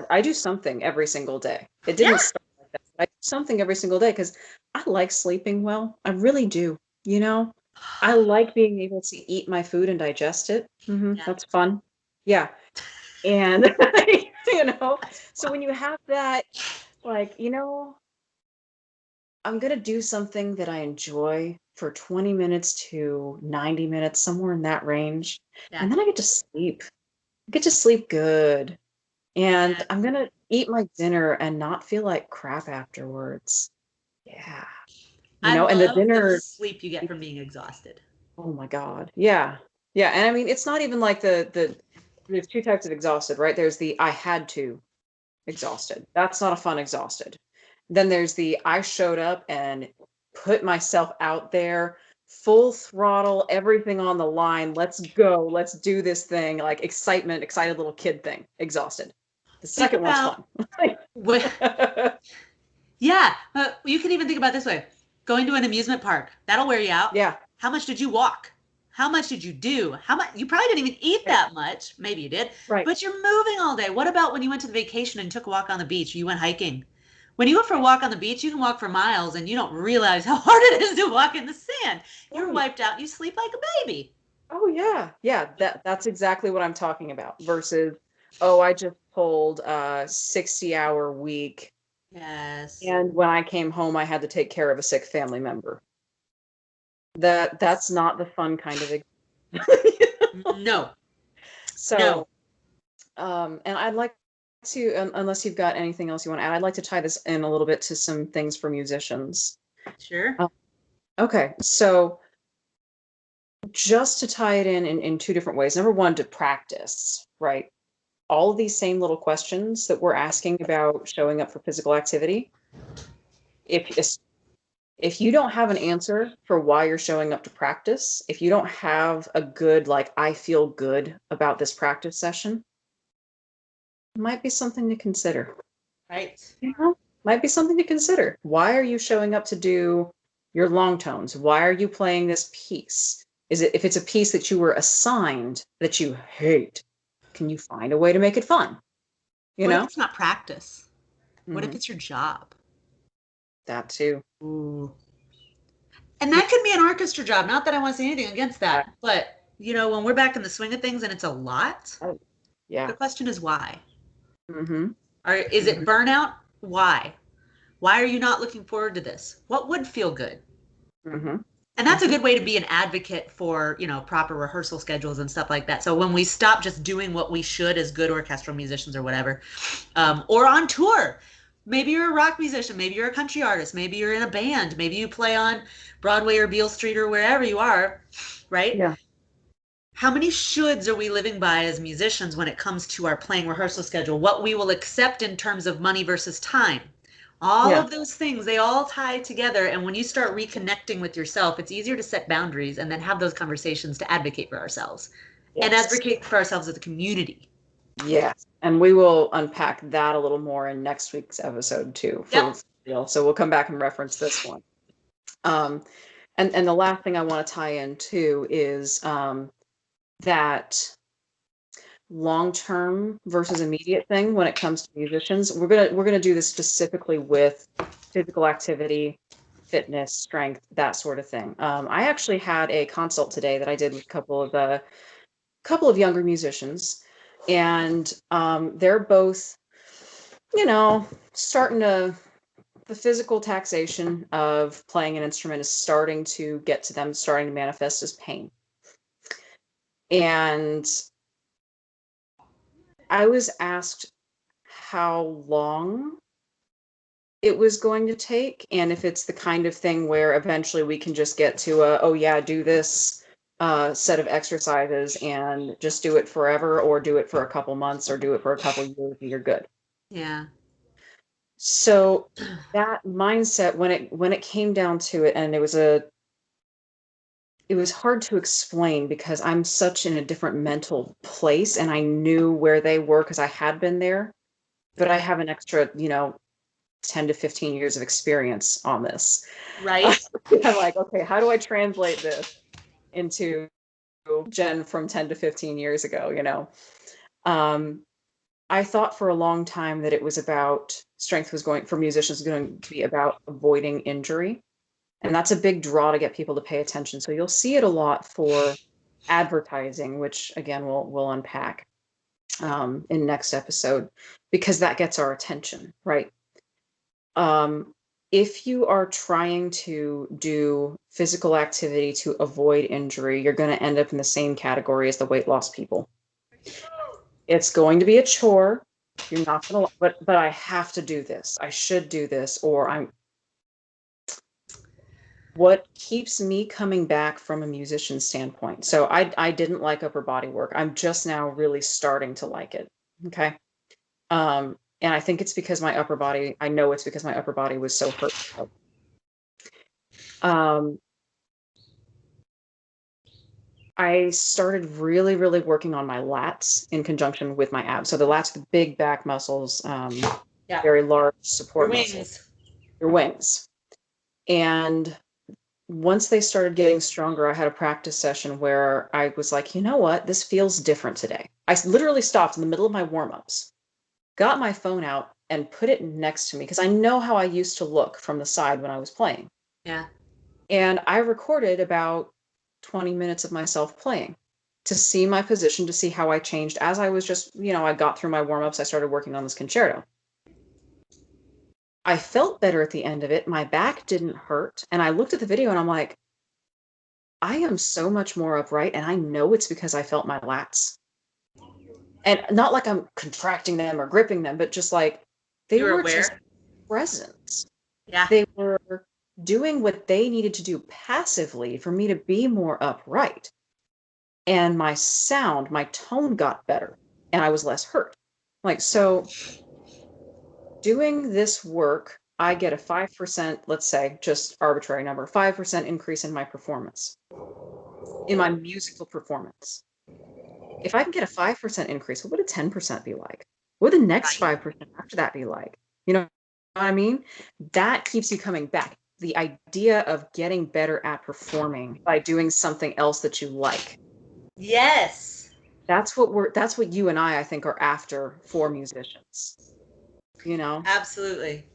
I do something every single day. It didn't start like that. I do something every single day because I like sleeping well. I really do. You know, I like being able to eat my food and digest it. That's fun. Yeah. And, so when you have that, like, I'm going to do something that I enjoy for 20 minutes to 90 minutes, somewhere in that range. Yeah. And then I get to sleep. I get to sleep good. And I'm going to eat my dinner and not feel like crap afterwards. Yeah. I and the love dinner sleep you get from being exhausted. Oh my God. Yeah. Yeah. And I mean, it's not even like there's two types of exhausted, right? There's the I had to exhausted. That's not a fun exhausted. Then there's the I showed up and put myself out there, full throttle, everything on the line. Let's go. Let's do this thing. Like excitement, excited little kid thing. Exhausted. The second one's fun. Yeah. You can even think about it this way. Going to an amusement park, that'll wear you out. Yeah. How much did you walk? How much did you do? How much? You probably didn't even eat that much. Maybe you did. Right. But you're moving all day. What about when you went to the vacation and took a walk on the beach? Or you went hiking. When you go for a walk on the beach, you can walk for miles and you don't realize how hard it is to walk in the sand. You're wiped out and you sleep like a baby. Oh yeah. Yeah. That's exactly what I'm talking about. Versus, oh, I just pulled a 60-hour week. Yes. And when I came home, I had to take care of a sick family member. That's not the fun kind of No. So, no. And I'd like to, unless you've got anything else you want to add, I'd like to tie this in a little bit to some things for musicians. Sure. Okay, so just to tie it in two different ways. Number one, to practice, right? All of these same little questions that we're asking about showing up for physical activity. If you don't have an answer for why you're showing up to practice, if you don't have a good, like, I feel good about this practice session, it might be something to consider. Right. Might be something to consider. Why are you showing up to do your long tones? Why are you playing this piece? If it's a piece that you were assigned that you hate, can you find a way to make it fun? What if it's not practice? What if Mhm. it's your job? That too. Ooh. And that could be an orchestra job. Not that I want to say anything against that, but when we're back in the swing of things and it's a lot, yeah. the question is why? Mm-hmm. Is it burnout? Why? Why are you not looking forward to this? What would feel good? Mm-hmm. And that's a good way to be an advocate for, proper rehearsal schedules and stuff like that. So when we stop just doing what we should as good orchestral musicians or whatever, or on tour, maybe you're a rock musician, maybe you're a country artist, maybe you're in a band, maybe you play on Broadway or Beale Street or wherever you are, right? Yeah. How many shoulds are we living by as musicians when it comes to our playing rehearsal schedule? What we will accept in terms of money versus time. All of those things, they all tie together. And when you start reconnecting with yourself, it's easier to set boundaries and then have those conversations to advocate for ourselves and advocate for ourselves as a community. Yes. And we will unpack that a little more in next week's episode too. So we'll come back and reference this one. And the last thing I want to tie in too is that long-term versus immediate thing when it comes to musicians. We're gonna do this specifically with physical activity, fitness, strength, that sort of thing. I actually had a consult today that I did with a couple of younger musicians, and they're both, starting to the physical taxation of playing an instrument is starting to get to them, starting to manifest as pain. And I was asked how long it was going to take, and if it's the kind of thing where eventually we can just get to do this set of exercises and just do it forever, or do it for a couple months, or do it for a couple years and you're good. Yeah. So that mindset, when it came down to it, and it was it was hard to explain because I'm such in a different mental place, and I knew where they were because I had been there, but I have an extra, 10 to 15 years of experience on this. Right. I'm like, okay, how do I translate this into Jen from 10 to 15 years ago, Um, I thought for a long time that it was about strength was going for musicians going to be about avoiding injury. And that's a big draw to get people to pay attention. So you'll see it a lot for advertising, which again we'll unpack in next episode, because that gets our attention, right? If you are trying to do physical activity to avoid injury, you're going to end up in the same category as the weight loss people. It's going to be a chore. You're not going to, but I have to do this. I should do this, or what keeps me coming back from a musician standpoint. So I didn't like upper body work. I'm just now really starting to like it. Okay. And I think it's because I know it's because my upper body was so hurt. Um, I started really, really working on my lats in conjunction with my abs. So the lats, the big back muscles, very large support muscles, your wings. And once they started getting stronger, I had a practice session where I was like, you know what? This feels different today. I literally stopped in the middle of my warm-ups, got my phone out and put it next to me because I know how I used to look from the side when I was playing. Yeah. And I recorded about 20 minutes of myself playing to see my position, to see how I changed as I was just, I got through my warm-ups. I started working on this concerto. I felt better at the end of it. My back didn't hurt. And I looked at the video and I'm like, I am so much more upright. And I know it's because I felt my lats. And not like I'm contracting them or gripping them, but just like they were just present. Yeah. They were doing what they needed to do passively for me to be more upright. And my sound, my tone got better and I was less hurt. Like, so doing this work, I get a 5%, let's say, just arbitrary number, 5% increase in my performance, in my musical performance. If I can get a 5% increase, what would a 10% be like? What would the next 5% after that be like? You know what I mean? That keeps you coming back. The idea of getting better at performing by doing something else that you like. Yes. That's what you and I think are after for musicians. Absolutely.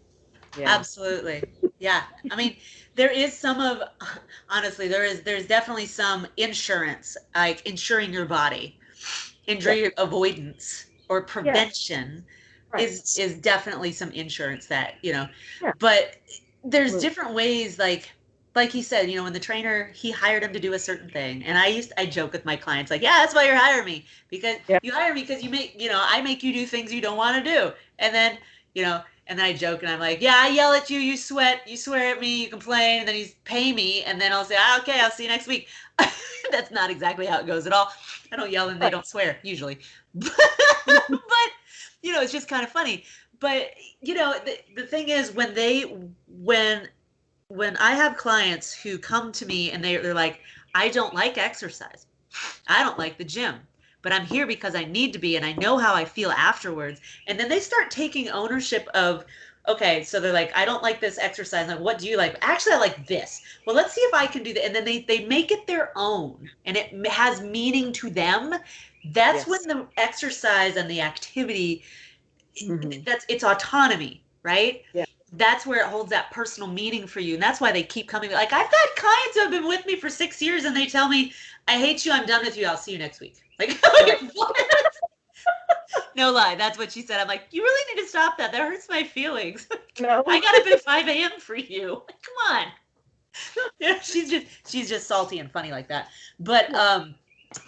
Yeah. Absolutely. Yeah. I mean, there is honestly, there's definitely some insurance, like insuring your body. Injury avoidance or prevention is definitely some insurance that, but there's different ways, like he said, when the trainer, he hired him to do a certain thing. And I joke with my clients, like, yeah, that's why you're hiring me, because you hire me because I make you do things you don't want to do. And then, and then I joke and I'm like, yeah, I yell at you, you sweat, you swear at me, you complain, and then you pay me. And then I'll say, okay, I'll see you next week. That's not exactly how it goes at all. I don't yell and they don't swear usually. But it's just kind of funny. But, the thing is when I have clients who come to me and they're like, I don't like exercise. I don't like the gym, but I'm here because I need to be and I know how I feel afterwards. And then they start taking ownership of, okay, so they're like, I don't like this exercise. Like, what do you like? Actually, I like this. Well, let's see if I can do that. And then they make it their own and it has meaning to them. That's when the exercise and the activity, it's autonomy, right? Yeah. That's where it holds that personal meaning for you. And that's why they keep coming. Like, I've had clients who have been with me for 6 years and they tell me, I hate you, I'm done with you, I'll see you next week. Like, what? No lie, that's what she said. I'm like, you really need to stop that. That hurts my feelings. No. I got up at 5 a.m. for you. Like, come on. She's just salty and funny like that. But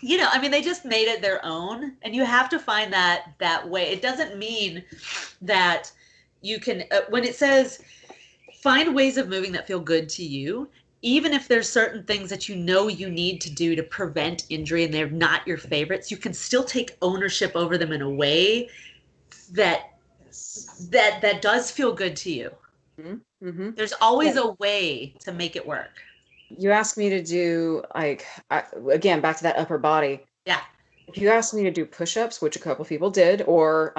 they just made it their own, and you have to find that way. It doesn't mean that you can, when it says find ways of moving that feel good to you, even if there's certain things that you need to do to prevent injury and they're not your favorites, you can still take ownership over them in a way that does feel good to you. Mm-hmm. There's always a way to make it work. you ask me to do like, again, back to that upper body. Yeah. If you ask me to do push-ups, which a couple people did, or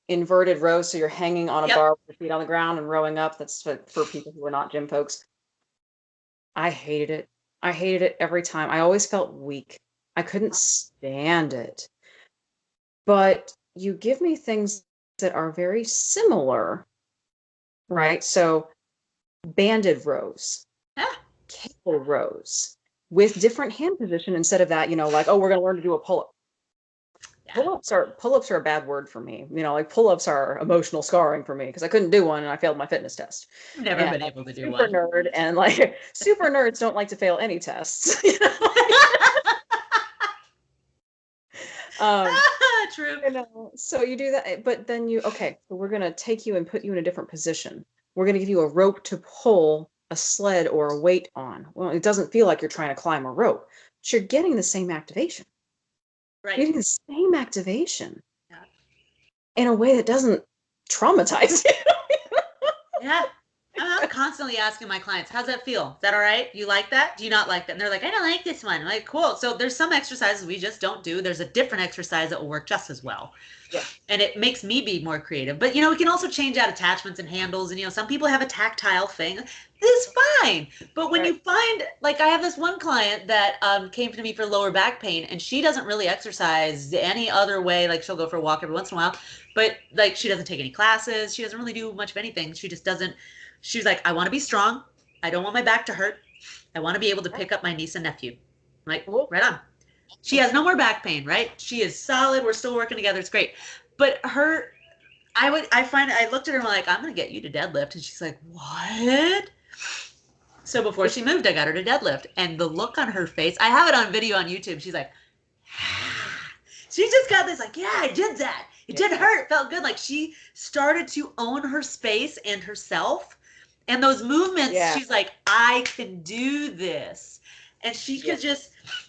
inverted rows, so you're hanging on a bar with your feet on the ground and rowing up. That's for people who are not gym folks. I hated it. I hated it every time. I always felt weak. I couldn't stand it. But you give me things that are very similar, right? So banded rows, Yeah. cable rows with different hand position instead of that, like, oh, we're going to learn to do a pull-up. Yeah. Pull-ups are a bad word for me. Like pull-ups are emotional scarring for me because I couldn't do one and I failed my fitness test. I've never been able to do super one. nerd, and like super nerds don't like to fail any tests. True. So you do that, but then so we're gonna take you and put you in a different position. We're gonna give you a rope to pull a sled or a weight on. Well, it doesn't feel like you're trying to climb a rope, but you're getting the same activation. Right. You're getting the same activation. Yeah. In a way that doesn't traumatize you. Yeah. I'm constantly asking my clients, how's that feel? Is that all right? You like that? Do you not like that? And they're like, I don't like this one. I'm like, cool. So there's some exercises we just don't do. There's a different exercise that will work just as well. Yeah. And it makes me be more creative. But, we can also change out attachments and handles. And, some people have a tactile thing. It's fine. But when you find, like, I have this one client that came to me for lower back pain, and she doesn't really exercise any other way. Like, she'll go for a walk every once in a while. But, like, she doesn't take any classes. She doesn't really do much of anything. She just doesn't. She's like, I want to be strong. I don't want my back to hurt. I want to be able to pick up my niece and nephew. I'm like, right on. She has no more back pain, right? She is solid. We're still working together. It's great. But I looked at her and I'm like, I'm going to get you to deadlift. And she's like, what? So before she moved, I got her to deadlift. And the look on her face, I have it on video on YouTube. She's like, she just got this like, yeah, I did that. It did hurt. It felt good. Like she started to own her space and herself. And those movements, she's like, I can do this. And she could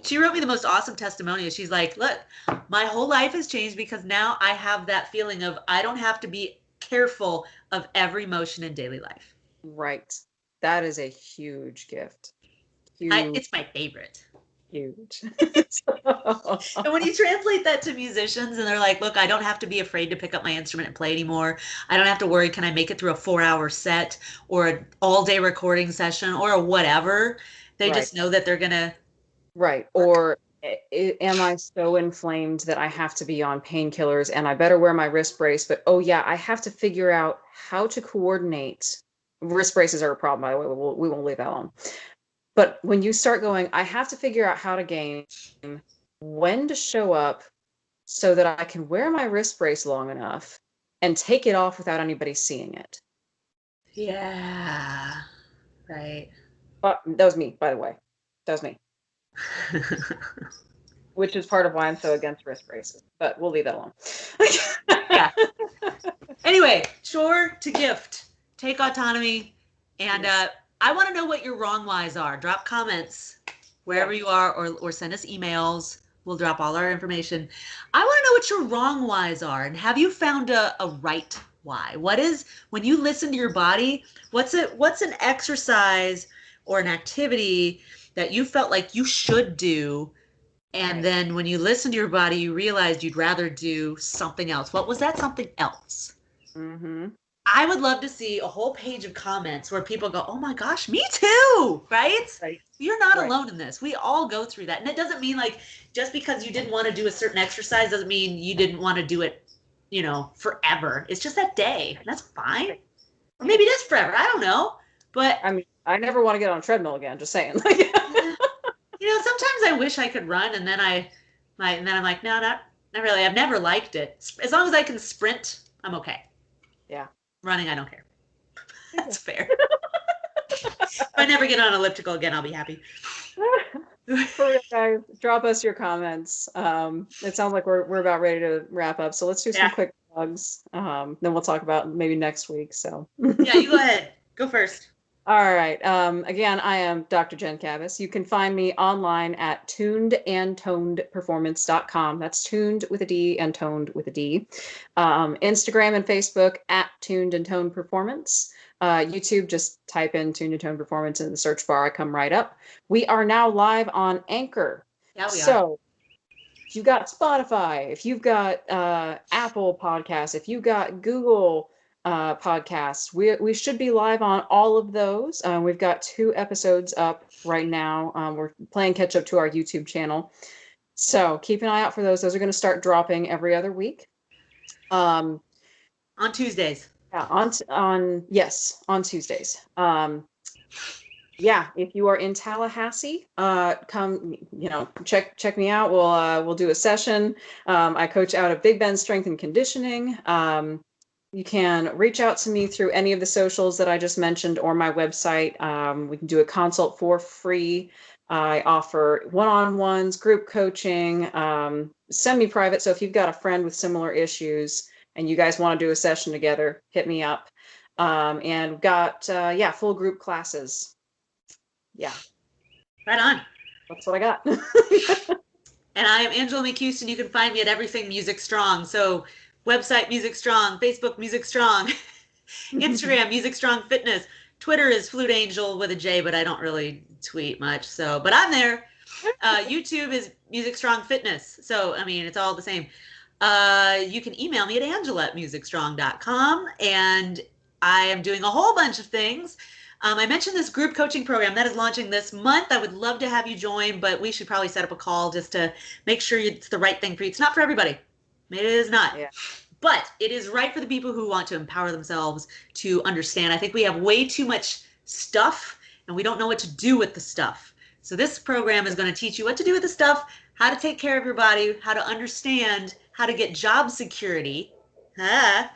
she wrote me the most awesome testimonial. She's like, look, my whole life has changed because now I have that feeling of I don't have to be careful of every motion in daily life. Right. That is a huge gift. It's my favorite. Huge. And when you translate that to musicians and they're like, look, I don't have to be afraid to pick up my instrument and play anymore. I don't have to worry, can I make it through a 4-hour set or an all-day recording session or a whatever? They just know that they're going to. Right. Or am I so inflamed that I have to be on painkillers and I better wear my wrist brace? But I have to figure out how to coordinate. Wrist braces are a problem, by the way. We won't leave that alone. But when you start going, I have to figure out how to game, when to show up so that I can wear my wrist brace long enough and take it off without anybody seeing it. Yeah. Right. That was me, by the way. That was me. Which is part of why I'm so against wrist braces. But we'll leave that alone. Yeah. Anyway, chore to gift. Take autonomy. And I want to know what your wrong whys are. Drop comments wherever you are or send us emails. We'll drop all our information. I want to know what your wrong whys are. And have you found a right why? What is, when you listen to your body, what's an exercise or an activity that you felt like you should do, and then when you listen to your body, you realized you'd rather do something else? What was that something else? Mm-hmm. I would love to see a whole page of comments where people go, oh my gosh, me too, right? You're not alone in this. We all go through that. And it doesn't mean like just because you didn't want to do a certain exercise doesn't mean you didn't want to do it, forever. It's just that day. That's fine. Or maybe it is forever. I don't know. But I mean, I never want to get on a treadmill again, just saying. Sometimes I wish I could run and then I'm like, no, not really. I've never liked it. As long as I can sprint, I'm okay. Yeah. Running, I don't care. That's fair. If I never get on elliptical again, I'll be happy. For real, guys, drop us your comments. It sounds like we're about ready to wrap up. So let's do some quick plugs. Then we'll talk about maybe next week. So yeah, you go ahead. Go first. All right. Again, I am Dr. Jen Cabas. You can find me online at tunedandtonedperformance.com. That's tuned with a D and toned with a D. Instagram and Facebook at Tuned and Toned Performance. YouTube, just type in Tuned and Toned Performance in the search bar. I come right up. We are now live on Anchor. Yeah, we are. So if you've got Spotify, if you've got Apple Podcasts, if you've got Google podcasts, we should be live on all of those. We've got 2 episodes up right now. We're playing catch up to our YouTube channel. So keep an eye out for those. Those are going to start dropping every other week. On Tuesdays. Yeah, on Tuesdays. Yeah, if you are in Tallahassee, come, check me out. We'll do a session. I coach out of Big Bend Strength and Conditioning. You can reach out to me through any of the socials that I just mentioned or my website. We can do a consult for free. I offer one-on-ones, group coaching, semi-private. So if you've got a friend with similar issues and you guys want to do a session together, hit me up. And we've got, full group classes. Yeah. Right on. That's what I got. And I am Angela McCuiston. You can find me at Everything Music Strong. So website Music Strong, Facebook Music Strong, Instagram Music Strong Fitness, Twitter is Flute Angel with a J, but I don't really tweet much. So, but I'm there. YouTube is Music Strong Fitness. So, I mean, it's all the same. You can email me at angela@musicstrong.com, and I am doing a whole bunch of things. I mentioned this group coaching program that is launching this month. I would love to have you join, but we should probably set up a call just to make sure it's the right thing for you. It's not for everybody. It is not. Yeah. But it is right for the people who want to empower themselves to understand. I think we have way too much stuff and we don't know what to do with the stuff. So this program is going to teach you what to do with the stuff, how to take care of your body, how to understand how to get job security, and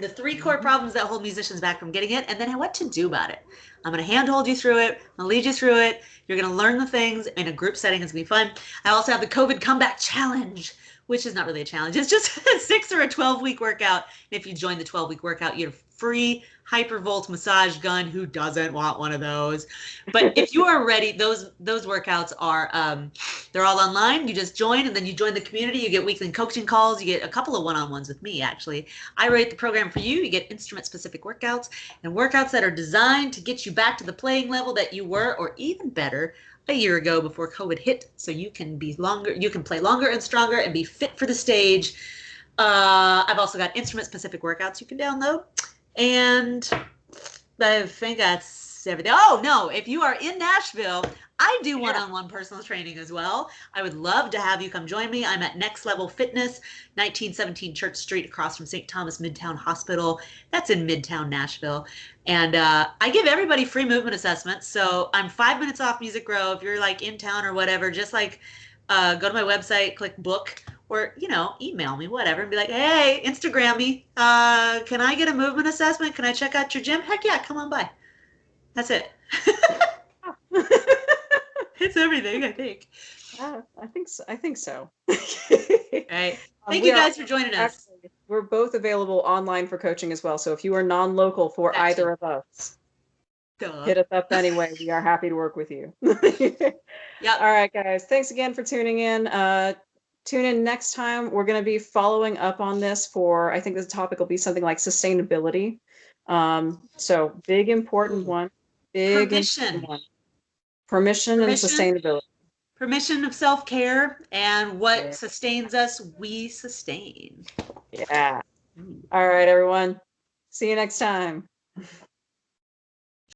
the 3 core problems that hold musicians back from getting it, and then what to do about it. I'm going to handhold you through it. I'll lead you through it. You're going to learn the things in a group setting. It's going to be fun. I also have the COVID Comeback Challenge, which is not really a challenge. It's just a 6 or a 12-week workout. And if you join the 12-week workout, you get a free Hypervolt massage gun. Who doesn't want one of those? But if you are ready, those workouts are, they're all online. You just join, and then you join the community. You get weekly coaching calls. You get a couple of one-on-ones with me, actually. I write the program for you. You get instrument-specific workouts and workouts that are designed to get you back to the playing level that you were, or even better, a year ago before COVID hit, so you can play longer and stronger and be fit for the stage. I've also got instrument-specific workouts you can download, and I think that's everything. Oh no, if you are in Nashville, I do one-on-one personal training as well. I would love to have you come join me. I'm at Next Level Fitness, 1917 Church Street, across from St. Thomas Midtown Hospital. That's in Midtown Nashville. And I give everybody free movement assessments. So I'm 5 minutes off Music Row. If you're like in town or whatever, just like go to my website, click book, or, email me, whatever, and be like, hey, Instagram me. Can I get a movement assessment? Can I check out your gym? Heck yeah, come on by. That's it. It's everything, I think. I think so. Right. Thank you guys for joining us. Actually, we're both available online for coaching as well. So if you are non-local for either of us, hit us up anyway. We are happy to work with you. Yep. All right, guys. Thanks again for tuning in. Tune in next time. We're going to be following up on this I think the topic will be something like sustainability. So big, important one. Permission And sustainability. Permission of self-care, and what sustains us, we sustain. Yeah. All right, everyone. See you next time.